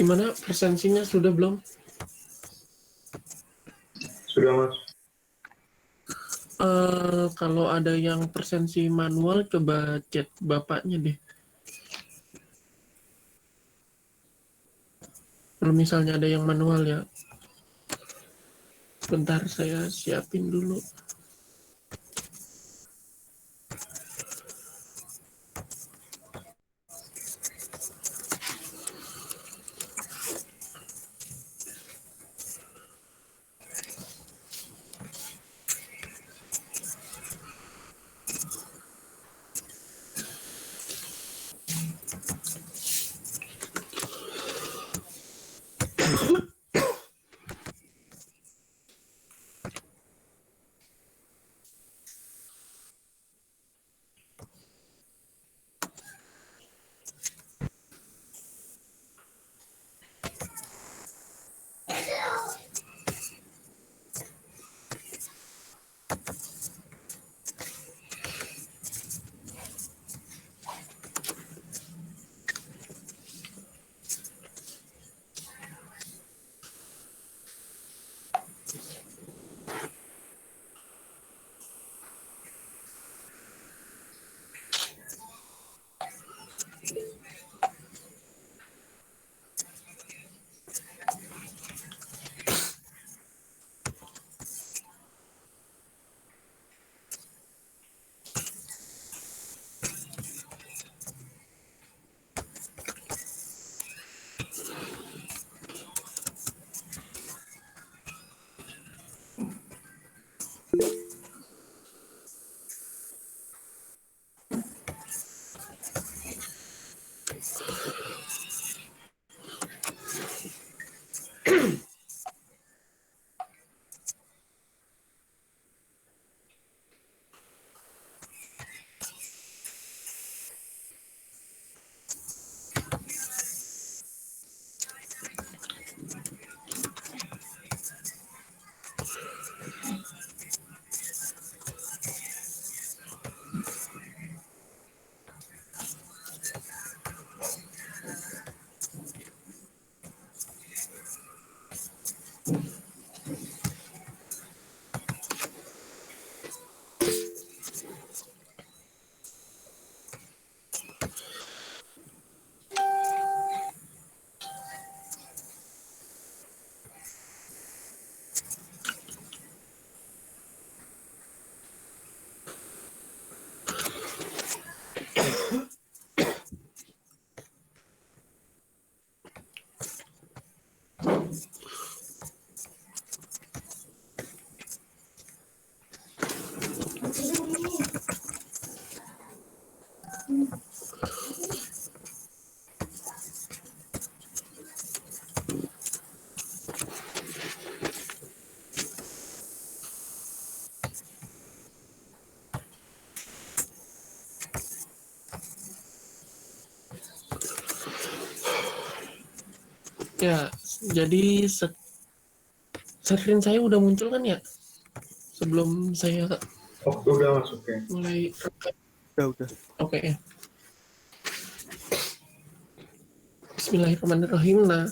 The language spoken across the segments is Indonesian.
Gimana presensinya sudah belum? Sudah Mas. Kalau ada yang presensi manual, coba chat bapaknya deh. Kalau misalnya ada yang manual ya, bentar saya siapin dulu. Ya, jadi screen saya udah muncul kan ya? Sebelum saya Oh, udah Mas, oke. mulai rekam. Udah. Oke ya. Bismillahirrahmanirrahim. Nah,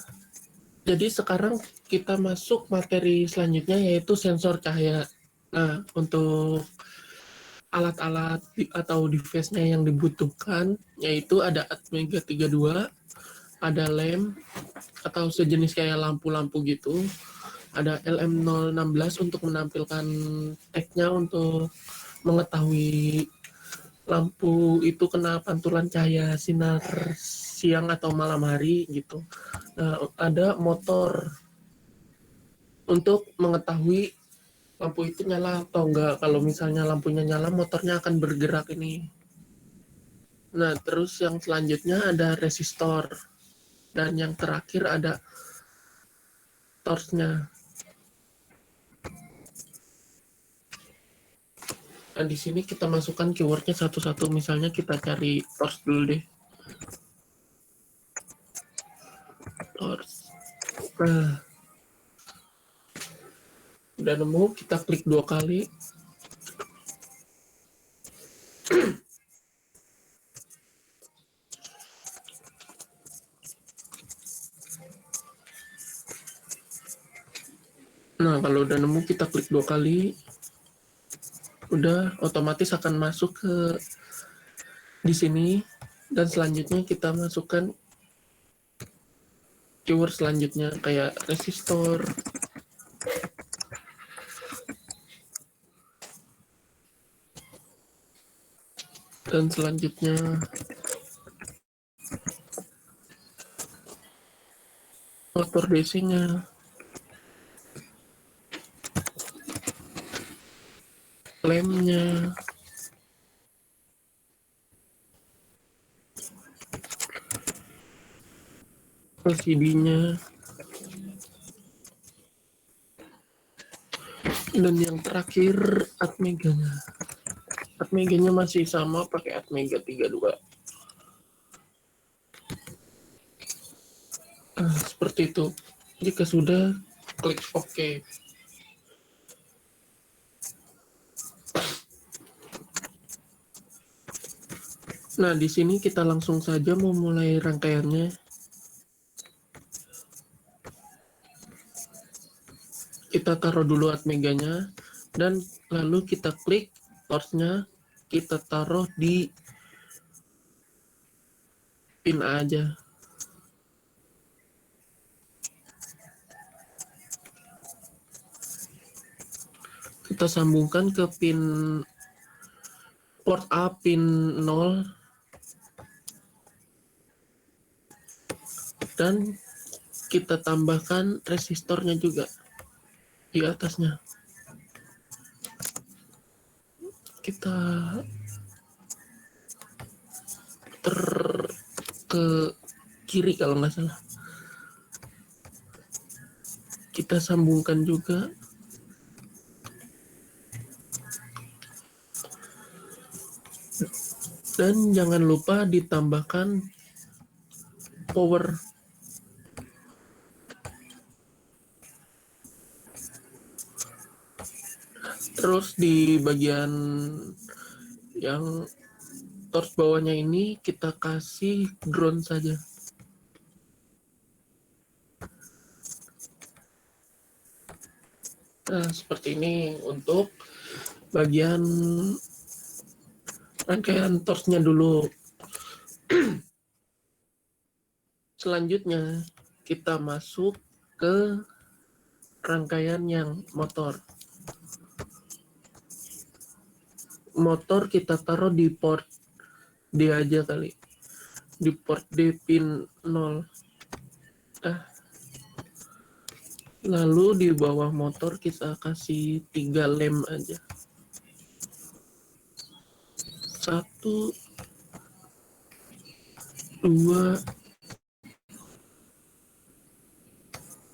jadi sekarang kita masuk materi selanjutnya yaitu sensor cahaya. Nah, untuk alat-alat atau device-nya yang dibutuhkan yaitu ada Atmega 32, ada lem atau sejenis kayak lampu-lampu gitu, ada LM016 untuk menampilkan tag-nya untuk mengetahui lampu itu kena pantulan cahaya sinar siang atau malam hari gitu. Nah, ada motor untuk mengetahui lampu itu nyala atau enggak. Kalau misalnya lampunya nyala, motornya akan bergerak ini. Nah, terus yang selanjutnya ada resistor. Dan yang terakhir ada torch-nya. Nah, di sini kita masukkan keywordnya satu-satu. Misalnya kita cari torch dulu deh. Torch. Nah, udah nemu, kita klik 2 kali. Kalau udah nemu kita klik 2 kali, udah otomatis akan masuk ke di sini, dan selanjutnya kita masukkan keyword selanjutnya kayak resistor, dan selanjutnya motor DC-nya, lemnya, LCD-nya, dan yang terakhir Atmega-nya. Atmega-nya masih sama pakai Atmega 32. Seperti itu. Jika sudah, klik OK. Nah, di sini kita langsung saja memulai rangkaiannya. Kita taruh dulu Atmega-nya, dan lalu kita klik torch-nya, kita taruh di pin A aja. Kita sambungkan ke pin port A, pin 0, dan kita tambahkan resistornya juga di atasnya. Kita ke kiri kalau nggak salah. Kita sambungkan juga. Dan jangan lupa ditambahkan power. Terus di bagian yang torch bawahnya ini kita kasih ground saja. Nah, seperti ini untuk bagian rangkaian torch-nya dulu. Selanjutnya kita masuk ke rangkaian yang motor. Motor kita taruh di port D aja kali. Di port D pin 0. Lalu di bawah motor kita kasih 3 lem aja. 1, 2,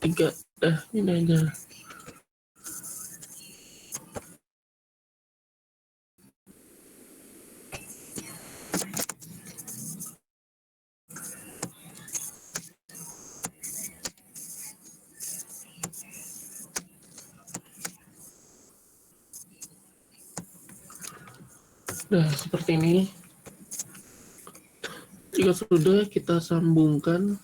3. Ini aja. Nah, seperti ini. Jika sudah, kita sambungkan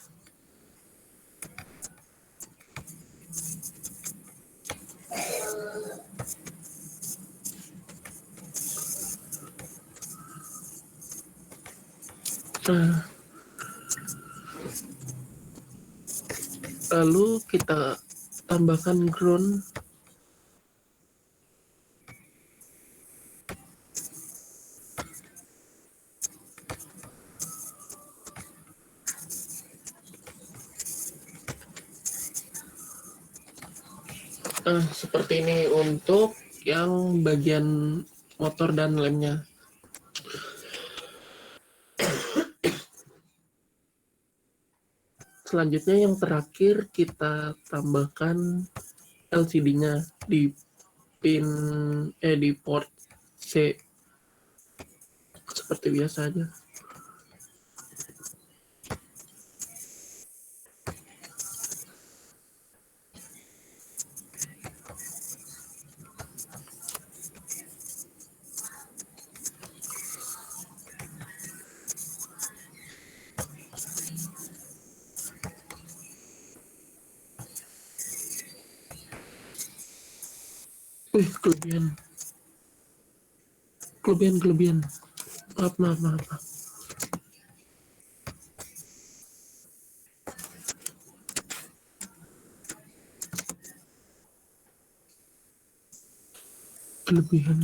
lalu kita tambahkan ground. Seperti ini untuk yang bagian motor dan lemnya. Selanjutnya yang terakhir kita tambahkan LCD-nya di pin di port C. Seperti biasa aja. Wih, kelebihan. Maaf. Kelebihan.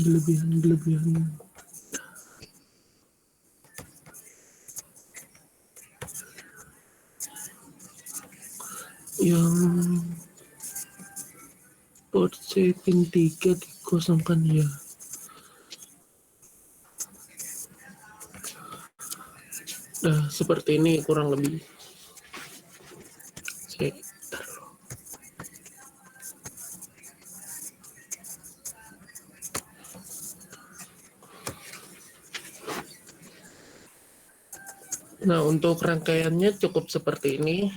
Yang Porsche pin 3 dikosongkan ya. Nah, seperti ini kurang lebih. Saya taruh. Nah, untuk rangkaiannya cukup seperti ini.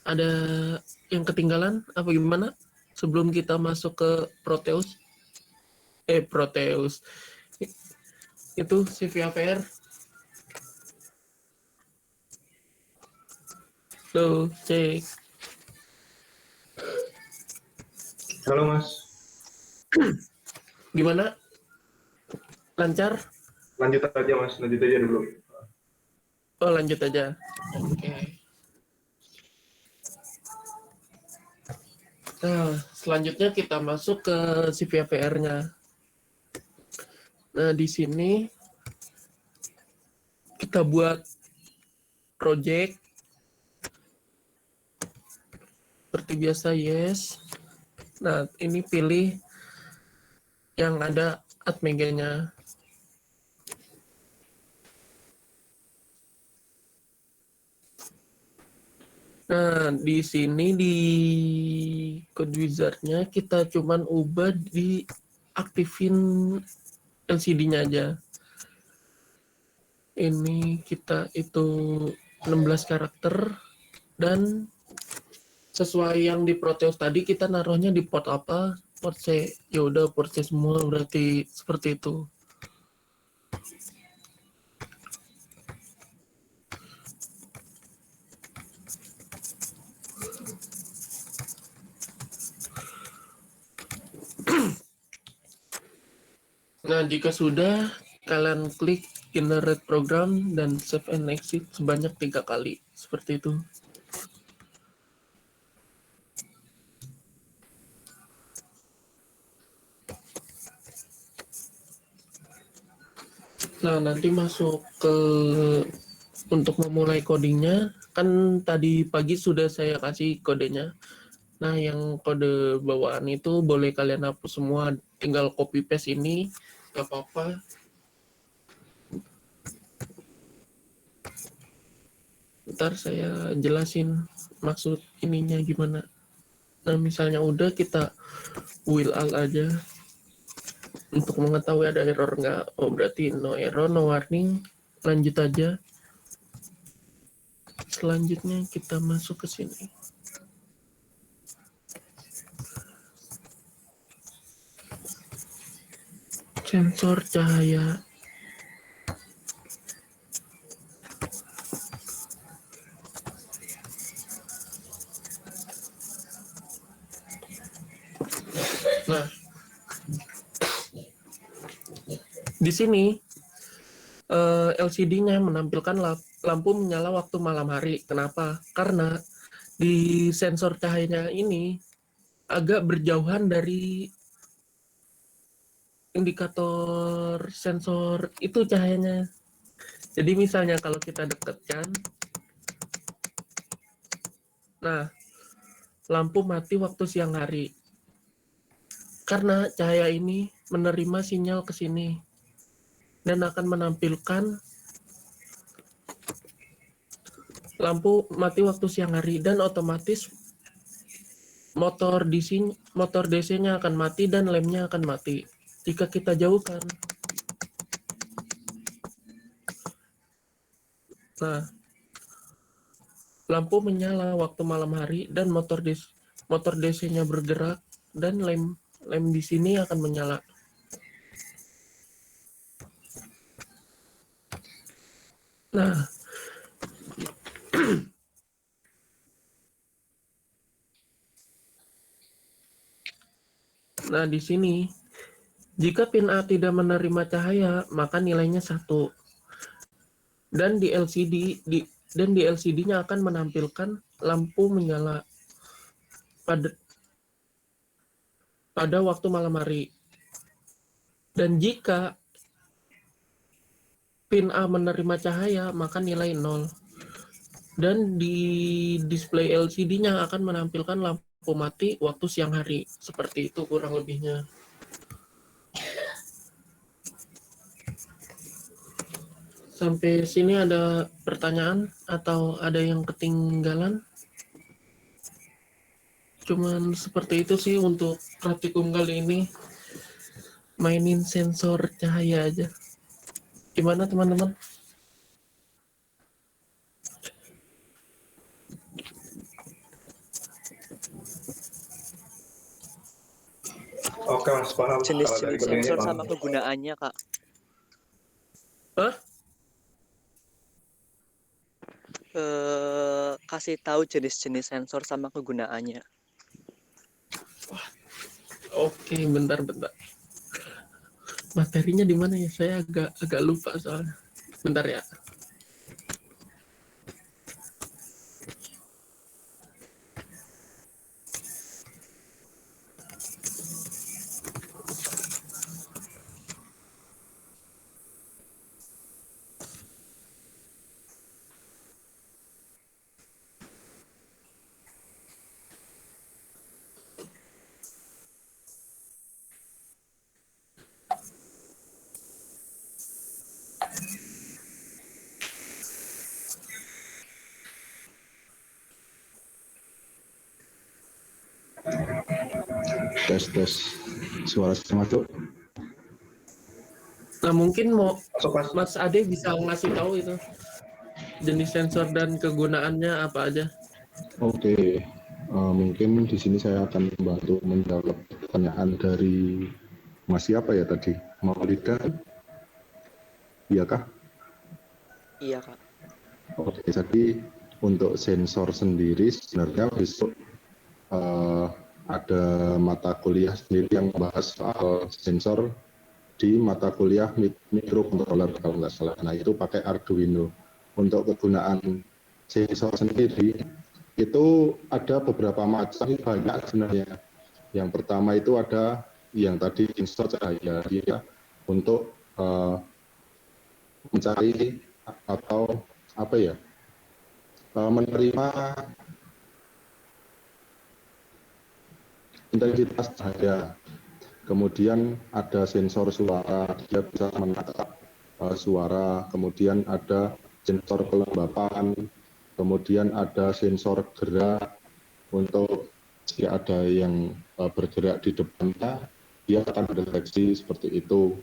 Ada yang ketinggalan apa gimana? Sebelum kita masuk ke Proteus. Proteus. Itu CVAPR. Tuh, cek. Halo Mas, Gimana? Lancar? lanjut aja Mas, lanjut aja dulu. Oh, lanjut aja. Oke. Nah, selanjutnya kita masuk ke CVAPR-nya. Nah, di sini kita buat project seperti biasa, yes. Nah, ini pilih yang ada admega-nya. Nah, di sini di code wizard-nya kita cuman ubah di aktifin LCD-nya aja. Ini kita itu 16 karakter dan sesuai yang di Proteus tadi kita naruhnya di port apa? Port C. Ya udah port C semua berarti seperti itu. Nah, jika sudah, kalian klik generate program dan save and exit sebanyak 3 kali. Seperti itu. Nah, nanti masuk ke untuk memulai codingnya, kan tadi pagi sudah saya kasih kodenya. Nah, yang kode bawaan itu boleh kalian hapus semua, tinggal copy paste ini, gak apa-apa. Ntar saya jelasin maksud ininya gimana. Nah, misalnya udah, kita will all aja untuk mengetahui ada error nggak. Oh, berarti no error, no warning. Lanjut aja. Selanjutnya kita masuk ke sini. Sensor cahaya. Nah, di sini LCD-nya menampilkan lampu menyala waktu malam hari. Kenapa? Karena di sensor cahayanya ini agak berjauhan dari indikator sensor itu cahayanya. Jadi misalnya kalau kita dekatkan, nah lampu mati waktu siang hari. Karena cahaya ini menerima sinyal ke sini dan akan menampilkan lampu mati waktu siang hari dan otomatis motor DC-nya akan mati dan lemnya akan mati. Jika kita jauhkan, nah lampu menyala waktu malam hari dan motor DC-nya bergerak dan lem di sini akan menyala. Nah, Nah, di sini jika pin A tidak menerima cahaya, maka nilainya 1. Dan di LCD-nya akan menampilkan lampu menyala pada waktu malam hari. Dan jika pin A menerima cahaya, maka nilai 0. Dan di display LCD-nya akan menampilkan lampu mati waktu siang hari. Seperti itu kurang lebihnya. Sampai sini ada pertanyaan atau ada yang ketinggalan? Cuman seperti itu sih untuk praktikum kali ini. Mainin sensor cahaya aja. Gimana teman-teman? Oke Mas, paham. Kalau dari Jenis-jenis kodingnya sensor paham. sama kegunaannya, Kak. Hah? Kasih tahu jenis-jenis sensor sama kegunaannya. Oke, bentar. Materinya di mana ya? Saya agak lupa soalnya. Bentar ya. Tes suara saya masuk. Nah, mungkin mau Masuk Mas. Mas Ade bisa ngasih tahu itu jenis sensor dan kegunaannya apa aja. Oke, mungkin di sini saya akan membantu menjawab pertanyaan dari Mas siapa ya tadi, Maulida, iya kah? Iya, Kak. Oke, jadi untuk sensor sendiri sebenarnya besok ada mata kuliah sendiri yang membahas soal sensor di mata kuliah microcontroller kalau nggak salah. Nah itu pakai Arduino. Untuk kegunaan sensor sendiri itu ada beberapa macam, banyak sebenarnya. Yang pertama itu ada yang tadi sensor cahaya, dia untuk mencari atau apa ya, menerima intensitas cahaya. Kemudian ada sensor suara, dia bisa menangkap suara. Kemudian ada sensor kelembapan. Kemudian ada sensor gerak untuk jika ada yang bergerak di depannya, dia akan mendeteksi seperti itu.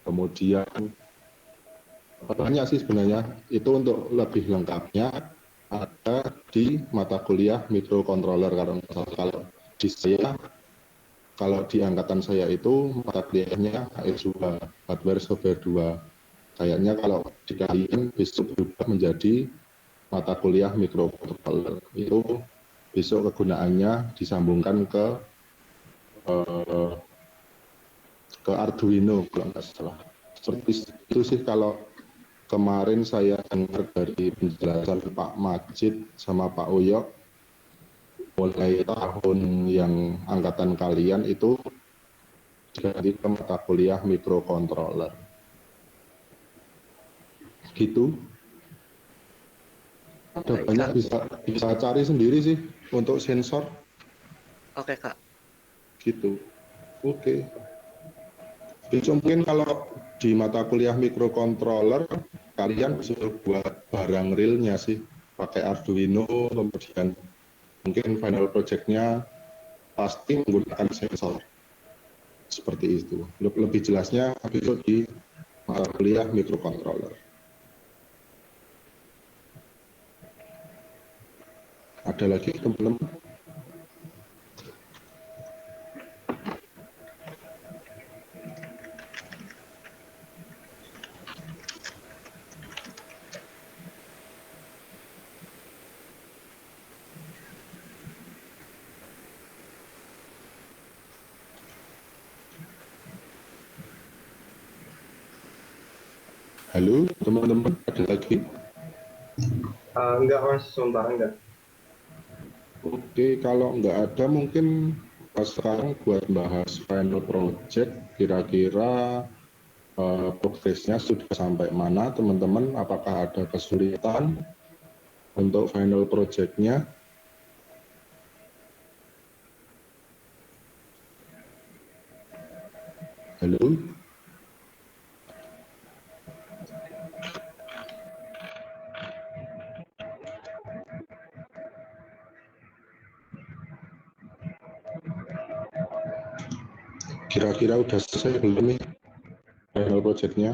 Kemudian banyak sih sebenarnya. Itu untuk lebih lengkapnya ada di mata kuliah microcontroller. Kalau di saya, kalau di angkatan saya itu mata kuliahnya HS2, hardware software 2. Kayaknya kalau di kalian besok berubah menjadi mata kuliah microcontroller. Itu besok kegunaannya disambungkan ke Arduino kalau nggak salah. Seperti itu sih kalau kemarin saya dengar dari penjelasan Pak Majid sama Pak Uyok, mulai tahun yang angkatan kalian itu diganti ke mata kuliah microcontroller. Gitu. Ada Baik, banyak, Kak. bisa cari sendiri sih untuk sensor Oke, Kak. gitu. Oke. Itu mungkin kalau di mata kuliah microcontroller kalian bisa buat barang realnya sih pakai Arduino, kemudian mungkin final project-nya pasti menggunakan sensor seperti itu. Lebih jelasnya besok di mata kuliah microcontroller. Ada lagi teman-teman? Halo teman-teman, ada lagi? Enggak Mas, sementara enggak. Oke, kalau nggak ada mungkin sekarang buat bahas final project, kira-kira progresnya sudah sampai mana teman-teman? Apakah ada kesulitan untuk final projectnya? Halo? Kira-kira udah selesai belum nih final projectnya?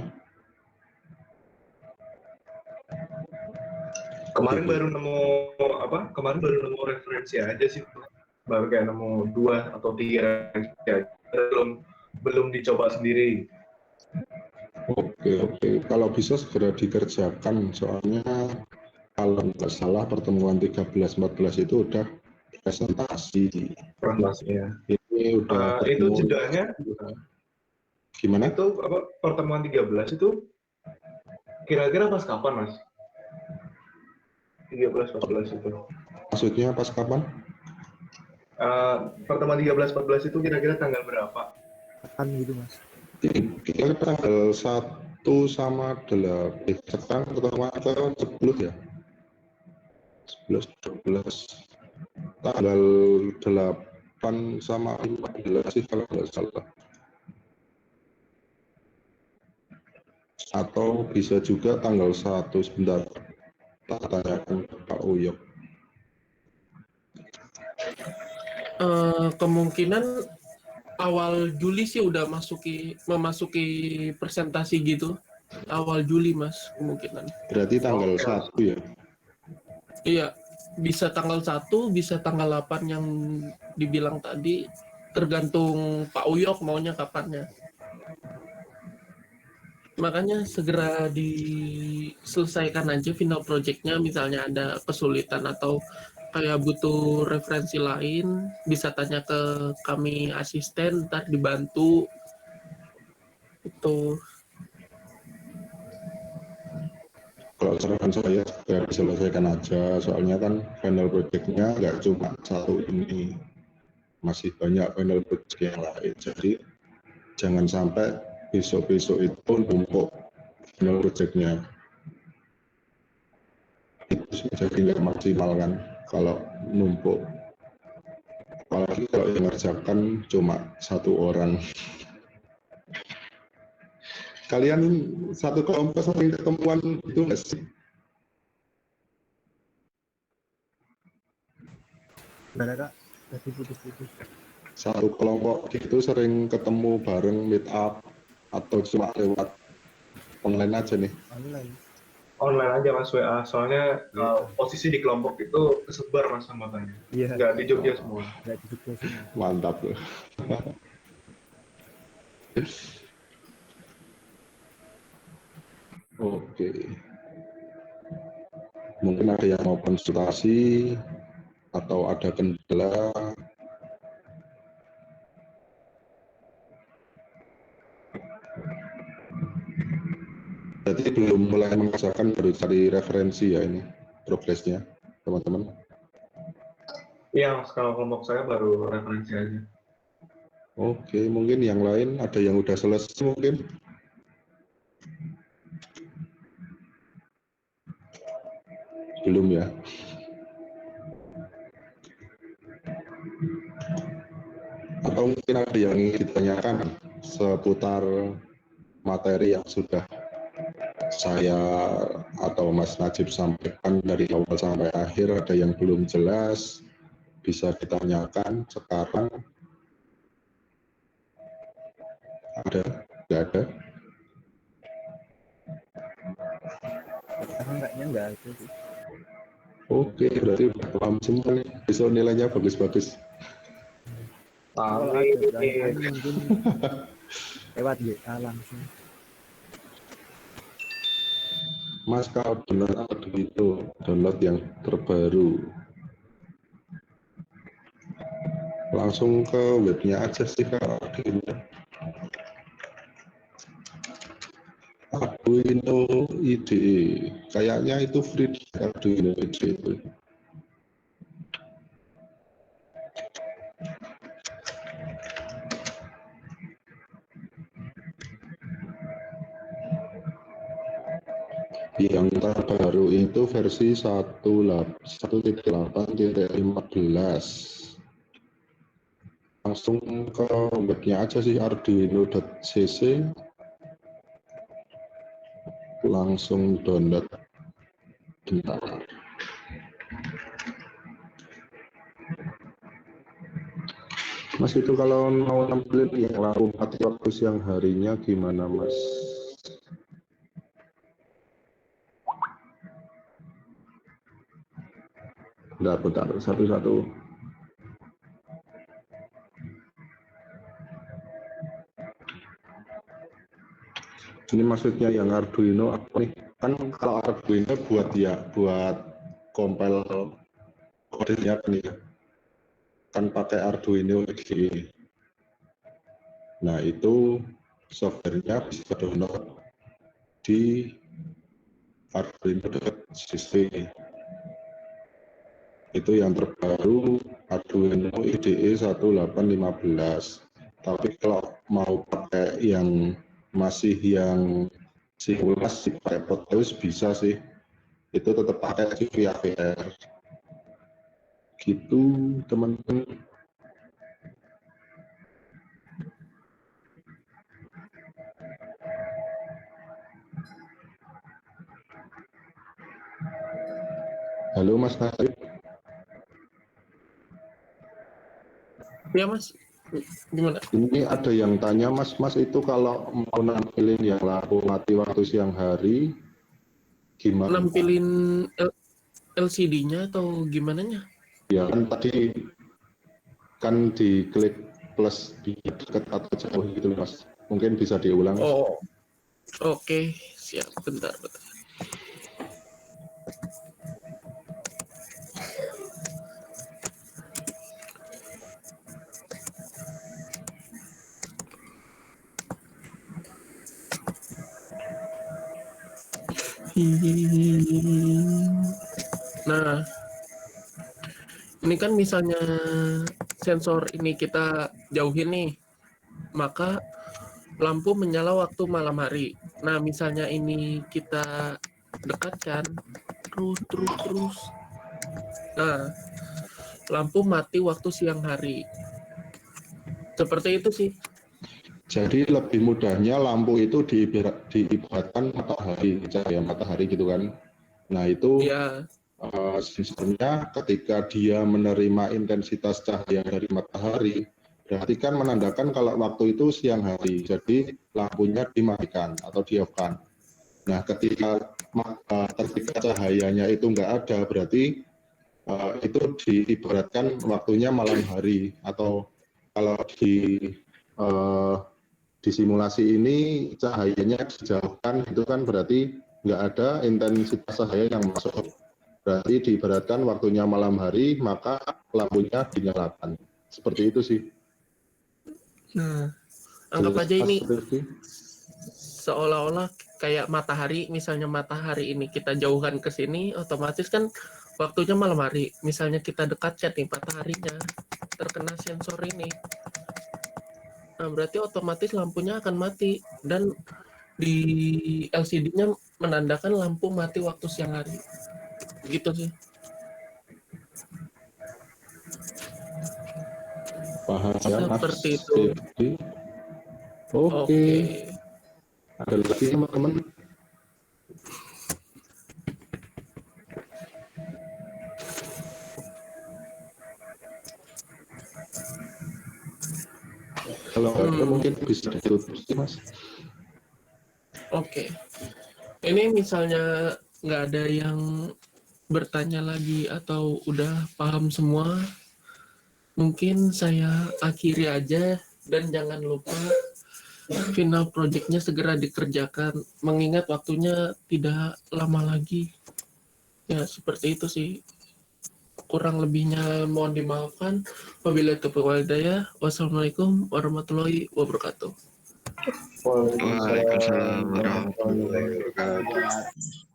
Kemarin Oke. baru nemu apa? Kemarin baru nemu referensi aja sih. Baru kayak nemu 2 atau 3 referensi aja. Belum dicoba sendiri. Oke. Kalau bisa segera dikerjakan, soalnya kalau nggak salah pertemuan 13-14 itu udah presentasi. Presentasinya. Ini udah Itu ketemu. jedanya Gimana? itu apa pertemuan 13 itu kira-kira pas kapan Mas? 13-14 itu. Maksudnya pas kapan? Pertemuan 13-14 itu kira-kira tanggal berapa? Kapan gitu mas? Kita tanggal 1 sama 8. Sekarang pertemuan ke 10 ya? 11, 12. Tanggal 8 sama 15 sih kalau nggak salah. Atau bisa juga tanggal 1, sebentar. Tak tanyakan ke Pak Uyok. Kemungkinan awal Juli sih udah memasuki presentasi gitu. Awal Juli Mas kemungkinan. Berarti tanggal Oke. 1 ya? Iya, bisa tanggal 1, bisa tanggal 8 yang dibilang tadi, tergantung Pak Uyok maunya kapannya. Makanya segera diselesaikan aja final project-nya, misalnya ada kesulitan atau kayak butuh referensi lain, bisa tanya ke kami asisten, ntar dibantu. Itu. Kalau saran saya segera diselesaikan aja, soalnya kan final project-nya nggak cuma satu ini, masih banyak final project yang lain. Jadi jangan sampai besok-besok itu numpuk final project-nya. Itu jadi nggak maksimal kan kalau numpuk. Apalagi kalau yang ngerjakan cuma satu orang. Kalian satu kelompok sering ketemuan itu nggak sih? Gimana kak? Tadi putus-putus. Satu kelompok itu sering ketemu bareng meet up atau cuma lewat online aja nih? Online. Online aja Mas WA. Soalnya Iya. posisi di kelompok itu kesebar Mas anggotanya. Iya. Nggak di Jogja semua. Nggak disebut semua. Mantap loh. Oke. Mungkin ada yang mau konsultasi atau ada kendala. Berarti belum mulai mengerjakan, baru cari referensi ya ini progresnya teman-teman. Iya Mas, kalau kelompok saya baru referensi aja. Oke, mungkin yang lain ada yang udah selesai mungkin. Belum ya. Atau mungkin ada yang ingin ditanyakan seputar materi yang sudah saya atau Mas Najib sampaikan dari awal sampai akhir, ada yang belum jelas, bisa ditanyakan sekarang. Ada? Nggak ada? Sekarang kayaknya nggak ada sih. Oke, berarti udah paham semua nih. Besok nilainya bagus-bagus. Kalau ada pertanyaan mungkin lewat WA langsung. Mas, kalau download apa begitu? Download yang terbaru. Langsung ke webnya aja sih, Kak. Ada Arduino IDE. Kayaknya itu free Arduino IDE itu. Yang terbaru itu versi 1.8.15. Langsung ke webnya aja sih, arduino.cc, langsung download. Bentar. Mas, itu kalau mau nampilin yang lampu mati waktu siang harinya gimana, Mas? Bentar, satu-satu. Ini maksudnya yang Arduino apa nih? Kan kalau Arduino buat compile kodenya kan ya. Kan pakai Arduino IDE. Nah, itu softwarenya bisa download di arduino.cc. Itu yang terbaru Arduino IDE 1.8.15. Tapi kalau mau pakai yang masih yang simulasi pakai Proteus bisa sih. Itu tetap pakai via VR. Gitu, teman-teman. Halo Mas Narif. Ya Mas, gimana? Ini ada yang tanya, Mas itu kalau mau nampilin yang lampu mati waktu siang hari, gimana? Nampilin LCD-nya atau gimana nya? Ya kan tadi kan diklik plus biar dekat atau jauh gitu Mas. Mungkin bisa diulang. Oh, oke, siap. Bentar. Nah, ini kan misalnya sensor ini kita jauhin nih, maka lampu menyala waktu malam hari. Nah, misalnya ini kita dekatkan terus. Nah, lampu mati waktu siang hari. Seperti itu sih. Jadi lebih mudahnya lampu itu diibaratkan matahari, cahaya matahari gitu kan. Nah itu Ya, sistemnya ketika dia menerima intensitas cahaya dari matahari, berarti kan menandakan kalau waktu itu siang hari, jadi lampunya dimatikan atau di-off-kan. Nah ketika cahayanya itu nggak ada, berarti itu diibaratkan waktunya malam hari, atau kalau di simulasi ini cahayanya dijauhkan, itu kan berarti nggak ada intensitas cahaya yang masuk. Berarti diibaratkan waktunya malam hari, maka lampunya dinyalakan. Seperti itu sih. nah, anggap aja ini Seperti seolah-olah kayak matahari. Misalnya matahari ini kita jauhkan ke sini, otomatis kan waktunya malam hari. Misalnya kita dekatkan nih mataharinya, terkena sensor ini. Nah, berarti otomatis lampunya akan mati. Dan di LCD-nya menandakan lampu mati waktu siang hari. Gitu sih. paham ya, Mas. Seperti itu. Oke. Ada lagi teman-teman? Kalau ada mungkin bisa ditutup sih, Mas. Oke. Ini misalnya nggak ada yang bertanya lagi atau udah paham semua, mungkin saya akhiri aja, dan jangan lupa final projectnya segera dikerjakan, mengingat waktunya tidak lama lagi. Ya, seperti itu sih. Kurang lebihnya mohon dimaafkan. Wabillahi taufiq wal hidayah. Wassalamualaikum warahmatullahi wabarakatuh. Waalaikumsalam warahmatullahi wabarakatuh.